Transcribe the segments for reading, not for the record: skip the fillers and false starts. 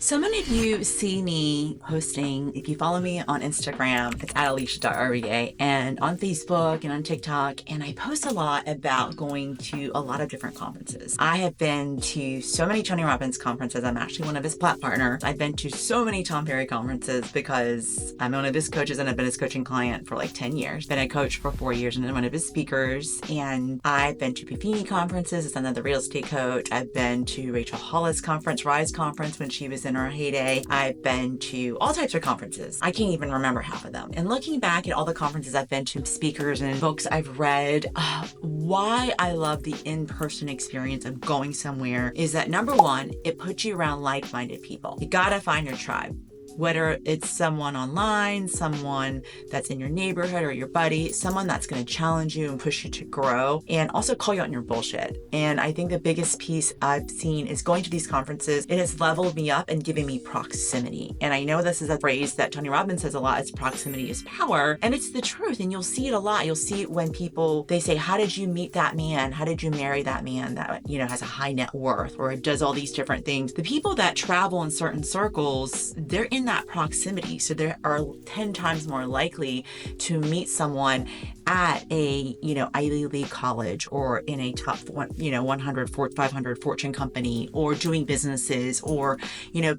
So many of you see me posting. If you follow me on Instagram, it's at Alicia.REA, and on Facebook and on TikTok. And I post a lot about going to a lot of different conferences. I have been to so many Tony Robbins conferences. I'm actually one of his plat partners. I've been to so many Tom Ferry conferences because I'm one of his coaches and I've been his coaching client for like 10 years. Been a coach for 4 years and I'm one of his speakers. And I've been to Buffini conferences as another real estate coach. I've been to Rachel Hollis conference, Rise conference when she was in her heyday. I've been to all types of conferences. I can't even remember half of them. And looking back at all the conferences I've been to, speakers and books I've read, why I love the in-person experience of going somewhere is that number one, it puts you around like-minded people. You gotta find your tribe. Whether it's someone online, someone that's in your neighborhood or your buddy, someone that's going to challenge you and push you to grow and also call you out on your bullshit. And I think the biggest piece I've seen is going to these conferences. It has leveled me up and given me proximity. And I know this is a phrase that Tony Robbins says a lot, is proximity is power. And it's the truth. And you'll see it a lot. You'll see it when people, they say, how did you meet that man? How did you marry that man that, has a high net worth or does all these different things? The people that travel in certain circles, they're in that proximity. So they are 10 times more likely to meet someone at a, Ivy League college or in a top 100, 500 Fortune company or doing businesses or,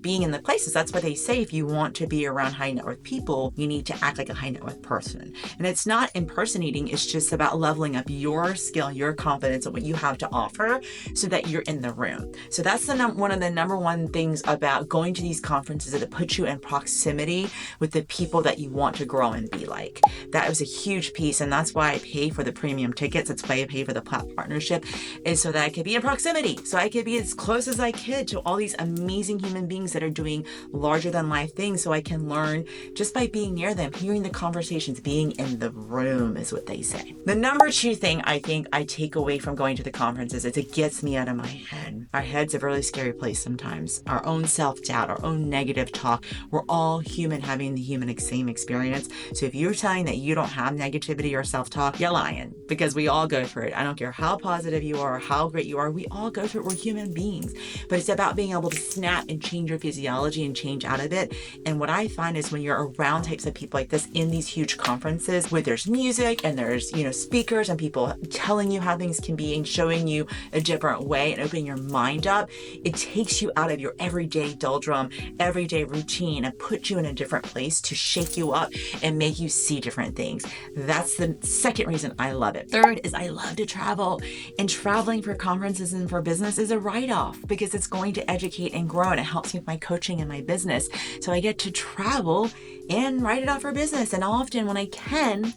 being in the places. That's what they say. If you want to be around high net worth people, you need to act like a high net worth person. And it's not impersonating. It's just about leveling up your skill, your confidence and what you have to offer so that you're in the room. So that's one of the number one things about going to these conferences, that it puts you in proximity with the people that you want to grow and be like. That was a huge piece. And that's why I pay for the premium tickets. That's why I pay for the plat partnership, is so that I could be in proximity. So I could be as close as I could to all these amazing human beings that are doing larger than life things. So I can learn just by being near them, hearing the conversations, being in the room is what they say. The number two thing I think I take away from going to the conferences is it gets me out of my head. Our head's a really scary place sometimes. Our own self-doubt, our own negative talk. We're all human, having the same experience. So if you're telling that you don't have negativity or self-talk, you're lying, because we all go through it. I don't care how positive you are or how great you are. We all go through it. We're human beings. But it's about being able to snap and change your physiology and change out of it. And what I find is when you're around types of people like this in these huge conferences where there's music and there's, speakers and people telling you how things can be and showing you a different way and opening your mind up, it takes you out of your everyday doldrum, everyday routine, and puts you in a different place to shake you up and make you see different things. That's the second reason I love it. Third is I love to travel, and traveling for conferences and for business is a write-off because it's going to educate and grow, and it helps me with my coaching and my business. So I get to travel and write it off for business. And often when I can,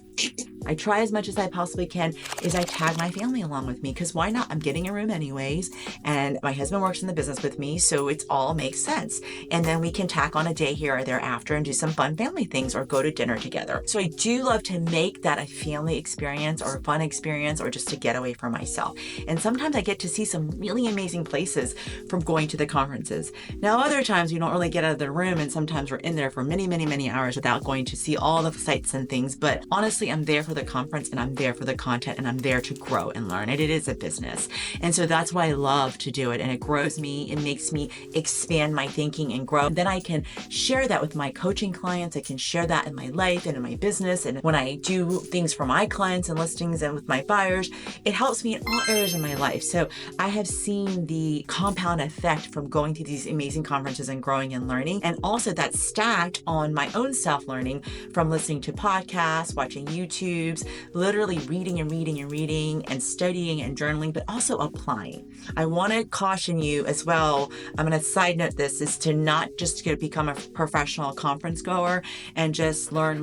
I try as much as I possibly can, is I tag my family along with me, because why not? I'm getting a room anyways, and my husband works in the business with me, so it all makes sense. And then we can tack on a day here or there after and do some fun family things or go to dinner together. So I do love to make that a family experience or a fun experience or just to get away from myself. And sometimes I get to see some really amazing places from going to the conferences. Now, other times we don't really get out of the room, and sometimes we're in there for many, many, many hours without going to see all the sights and things. But honestly, I'm there for the conference and I'm there for the content and I'm there to grow and learn. And it is a business. And so that's why I love to do it. And it grows me. It makes me expand my thinking and grow. Then I can share that with my coaching clients. I can share that in my life and in my business. And when I do things for my clients and listings and with my buyers, it helps me in all areas of my life. So I have seen the compound effect from going to these amazing conferences and growing and learning. And also that's stacked on my own self-learning from listening to podcasts, watching YouTubes, literally reading and studying and journaling, but also applying. I want to caution you as well. I'm going to side note this, is to not just become a professional conference goer and just learn,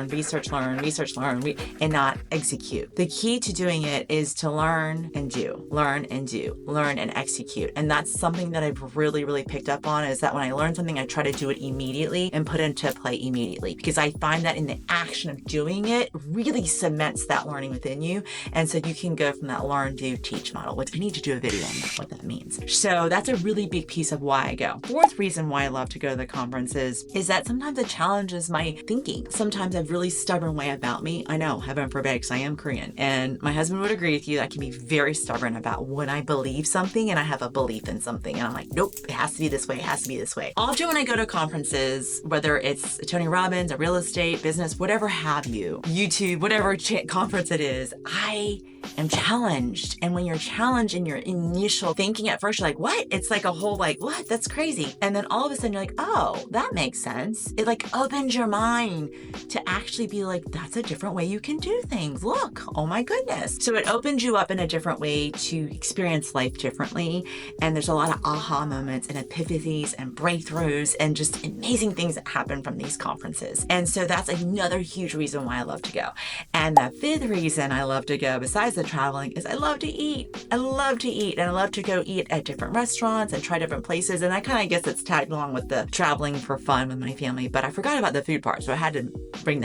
research, and not execute. The key to doing it is to learn and do, learn and execute. And that's something that I've really, really picked up on, is that when I learn something, I try to do it immediately and put into play immediately, because I find that in the action of doing doing it really cements that learning within you. And so you can go from that learn, do, teach model, which I need to do a video on what that means. So that's a really big piece of why I go. Fourth reason why I love to go to the conferences is that sometimes it challenges my thinking. Sometimes I have a really stubborn way about me. I know, heaven forbid, because I am Korean. And my husband would agree with you. I can be very stubborn about when I believe something and I have a belief in something. And I'm like, nope, it has to be this way. It has to be this way. Often when I go to conferences, whether it's Tony Robbins, a real estate, business, whatever have you, YouTube, whatever conference it is, I am challenged. And when you're challenged in your initial thinking at first, you're like, what? It's like a whole like, what? That's crazy. And then all of a sudden you're like, oh, that makes sense. It like opens your mind to actually be like, that's a different way you can do things. Look, oh my goodness. So it opens you up in a different way to experience life differently. And there's a lot of aha moments and epiphanies and breakthroughs and just amazing things that happen from these conferences. And so that's another huge reason why I love to go. And the fifth reason I love to go, besides the traveling, is I love to eat. I love to eat, and I love to go eat at different restaurants and try different places. And I kind of guess it's tagged along with the traveling for fun with my family, but I forgot about the food part. So I had to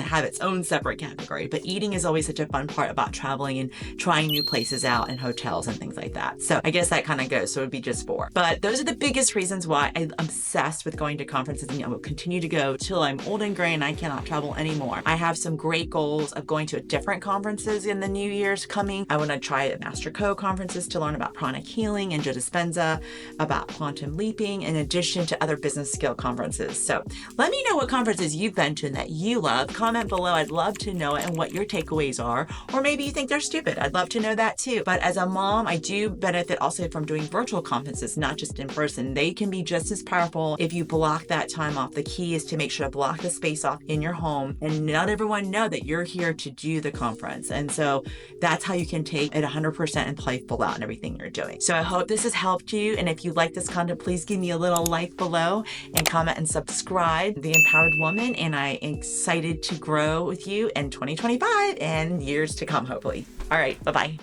have its own separate category. But eating is always such a fun part about traveling and trying new places out and hotels and things like that. So I guess that kind of goes. So it would be just 4. But those are the biggest reasons why I'm obsessed with going to conferences, and I will continue to go till I'm old and gray and I cannot travel anymore. I have some great goals of going to different conferences in the new year's coming. I want to try Master Co conferences to learn about pranic healing and Joe Dispenza, about quantum leaping, in addition to other business skill conferences. So let me know what conferences you've been to and that you love. Comment below. I'd love to know it and what your takeaways are. Or maybe you think they're stupid. I'd love to know that too. But as a mom, I do benefit also from doing virtual conferences, not just in person. They can be just as powerful if you block that time off. The key is to make sure to block the space off in your home and let everyone know that you're here to do the conference. And so that's how you can take it 100% and play full out in everything you're doing. So I hope this has helped you. And if you like this content, please give me a little like below and comment and subscribe. The Empowered Woman, and I'm excited to grow with you in 2025 and years to come, hopefully. All right, bye-bye.